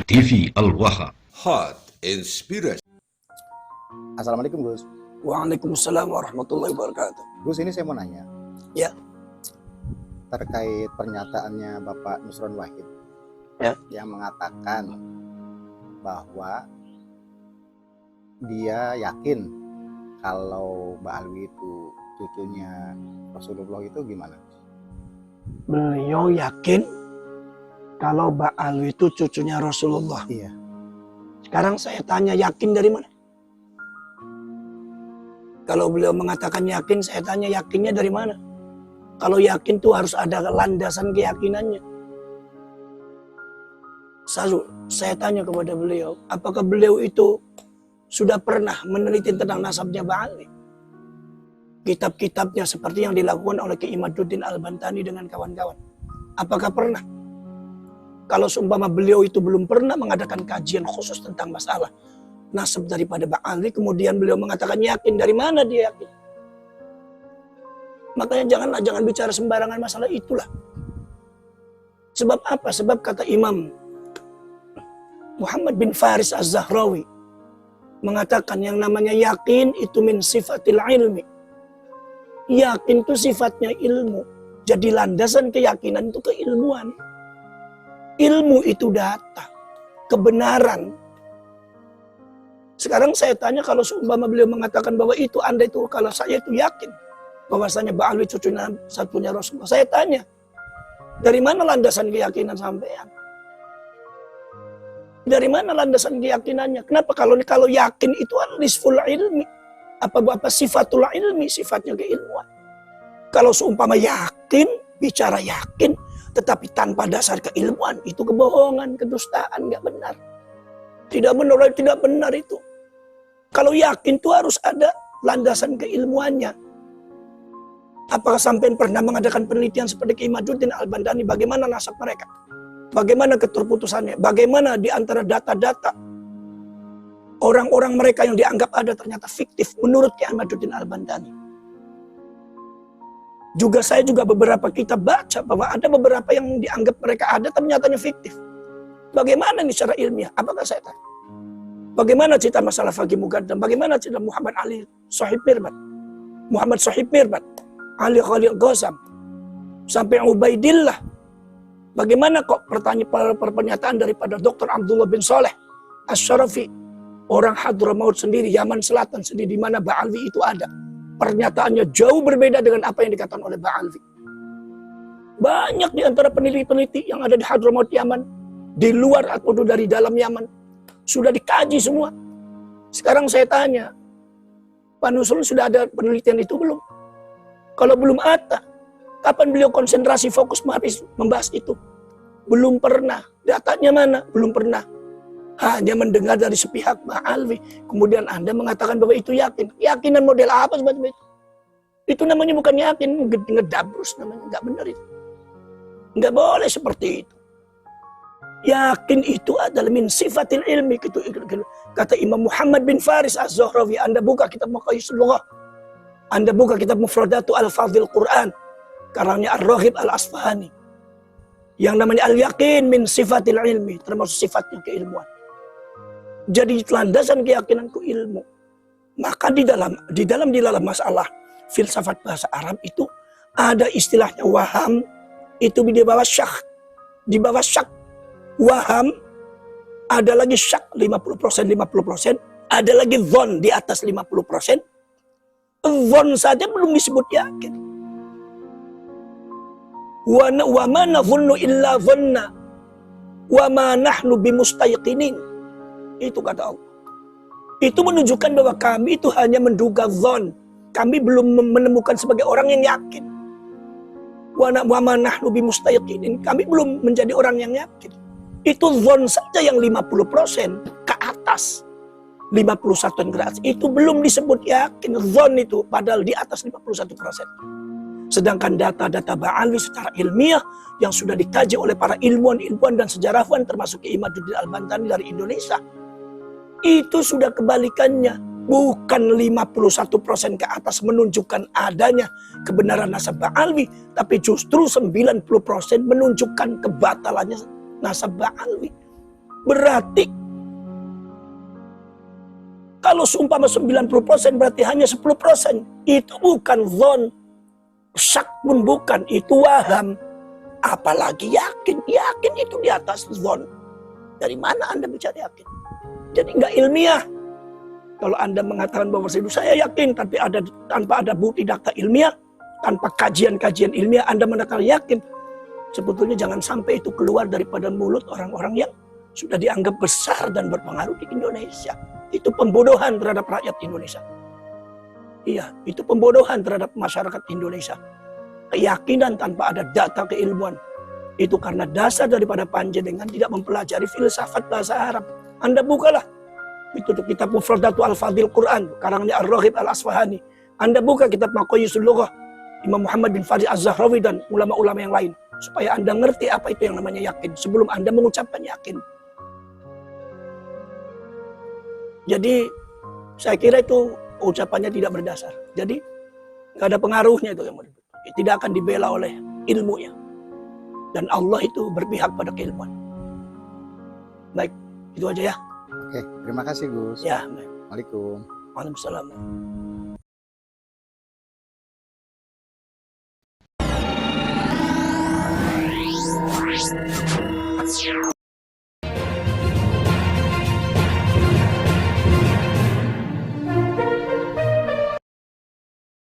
TV Al-Waha. Hot Inspiration. Assalamualaikum Gus. Waalaikumsalam warahmatullahi wabarakatuh. Gus, ini saya mau nanya. Ya. Terkait pernyataannya Bapak Nusron Wahid. Ya. Yang mengatakan bahwa dia yakin kalau Mbak Alwi itu cucunya Rasulullah, itu gimana? Beliau yakin kalau Mbak Alwi itu cucunya Rasulullah. Iya. Sekarang saya tanya, yakin dari mana? Kalau beliau mengatakan yakin, saya tanya yakinnya dari mana? Kalau yakin itu harus ada landasan keyakinannya. Selalu saya tanya kepada beliau, apakah beliau itu sudah pernah meneliti tentang nasabnya Mbak Alwi? Kitab-kitabnya seperti yang dilakukan oleh Ki Imaduddin Al-Bantani dengan kawan-kawan. Apakah pernah? Kalau seumpama beliau itu belum pernah mengadakan kajian khusus tentang masalah nasab daripada Mbak Alwi, kemudian beliau mengatakan yakin, dari mana dia yakin? Makanya jangan bicara sembarangan masalah itulah. Sebab apa? Sebab kata Imam Muhammad bin Faris Az-Zahrawi mengatakan yang namanya yakin itu min sifatil ilmi. Yakin itu sifatnya ilmu. Jadi landasan keyakinan itu keilmuan. Ilmu itu data, kebenaran. Sekarang saya tanya, kalau seumpama beliau mengatakan bahwa itu Anda itu, kalau saya itu yakin bahwasanya Mbak Alwi cucunya satunya Rasulullah. Saya tanya, dari mana landasan keyakinan sampean? Dari mana landasan keyakinannya? Kenapa kalau yakin itu nisful ilmi? Apa sifatul ilmi, sifatnya keilmuan. Kalau seumpama yakin, bicara yakin, tetapi tanpa dasar keilmuan, itu kebohongan, kedustaan, nggak benar. Tidak benar itu. Kalau yakin itu harus ada landasan keilmuannya. Apakah sampai pernah mengadakan penelitian seperti Ki Imaduddin Al-Bantani, bagaimana nasab mereka? Bagaimana keterputusannya? Bagaimana di antara data-data orang-orang mereka yang dianggap ada ternyata fiktif menurut Ki Imaduddin Al-Bantani? Saya juga beberapa kitab baca bahwa ada beberapa yang dianggap mereka ada ternyata fiktif. Bagaimana ini secara ilmiah? Apakah saya tahu? Bagaimana cerita masalah Faqih Muqaddam? Bagaimana cerita Muhammad Ali Sahib Mirbat? Muhammad Sahib Mirbat, Ali Khalil Ghazam, sampai Ubaidillah. Bagaimana kok pernyataan daripada Dr. Abdullah bin Saleh Asy-Syarafi, orang Hadramaut sendiri, Yaman Selatan sendiri, di mana Mbak Alwi itu ada. Pernyataannya jauh berbeda dengan apa yang dikatakan oleh Mbak Alwi. Banyak di antara peneliti-peneliti yang ada di Hadramaut Yaman, di luar atau dari dalam Yaman, sudah dikaji semua. Sekarang saya tanya, Pak Nusron sudah ada penelitian itu belum? Kalau belum ada, kapan beliau konsentrasi fokus membahas itu? Belum pernah. Datanya mana? Belum pernah. Hanya mendengar dari sepihak Mbak Alwi. Kemudian Anda mengatakan bahwa itu yakin. Keyakinan model apa sebetulnya itu? Itu namanya bukan yakin, ngedabrus namanya. Nggak benar itu. Nggak boleh seperti itu. Yakin itu adalah min sifatil ilmi. Kata Imam Muhammad bin Faris Az-Zahrawi. Anda buka kitab Maqayisullah. Anda buka kitab Mufradatu Al-Fadhil Quran. Karangnya Ar-Raghib Al-Asfahani. Yang namanya al-yakin min sifatil ilmi. Termasuk sifatnya keilmuan. Jadi landasan keyakinanku ilmu. Maka di dalam masalah filsafat bahasa Arab itu ada istilahnya waham. Itu di bawah syak. Di bawah syak. Waham, ada lagi syak 50%, 50%, ada lagi dhon di atas 50%. Dhon saja belum disebut yakin. Wa ma nadhunnu illa dhanna wa ma nahnu bimustayqinin. Itu kata Allah. Itu menunjukkan bahwa kami itu hanya menduga dhon. Kami belum menemukan sebagai orang yang yakin. Wa ma nahnu bimustayqinin. Kami belum menjadi orang yang yakin. Itu dhon saja yang 50% ke atas. 51 ke atas. Itu belum disebut yakin. Dhon itu padahal di atas 51%. Sedangkan data-data Mbak Alwi secara ilmiah yang sudah dikaji oleh para ilmuwan dan sejarawan termasuk Imaduddin Al-Bantani dari Indonesia. Itu sudah kebalikannya. Bukan 51% ke atas menunjukkan adanya kebenaran nasab Mbak Alwi. Tapi justru 90% menunjukkan kebatalannya nasab ba'alwi. Berarti kalau seumpama 90% berarti hanya 10%. Itu bukan zon. Syak pun bukan. Itu waham. Apalagi yakin. Yakin itu di atas zon. Dari mana Anda bicara yakin? Jadi nggak ilmiah. Kalau Anda mengatakan bahwa saya yakin tanpa ada bukti data ilmiah, tanpa kajian-kajian ilmiah Anda mengatakan yakin, sebetulnya jangan sampai itu keluar daripada mulut orang-orang yang sudah dianggap besar dan berpengaruh di Indonesia. Itu pembodohan terhadap rakyat Indonesia. Iya, itu pembodohan terhadap masyarakat Indonesia. Keyakinan tanpa ada data keilmuan. Itu karena dasar daripada panjenengan tidak mempelajari filsafat bahasa Arab. Anda bukalah itu kitab Mufradatu Al-Fadil Quran, karangnya Ar-Raghib Al-Asfahani. Anda buka kitab Maqayisul Lughah, Imam Muhammad bin Farid Az-Zahrawi dan ulama-ulama yang lain. Supaya Anda ngerti apa itu yang namanya yakin. Sebelum Anda mengucapkan yakin. Jadi, saya kira itu ucapannya tidak berdasar. Jadi, nggak ada pengaruhnya itu. Tidak akan dibela oleh ilmunya. Dan Allah itu berpihak pada keilmuan. Baik, itu aja ya. Oke, terima kasih Gus. Ya, Assalamualaikum. Waalaikumsalam.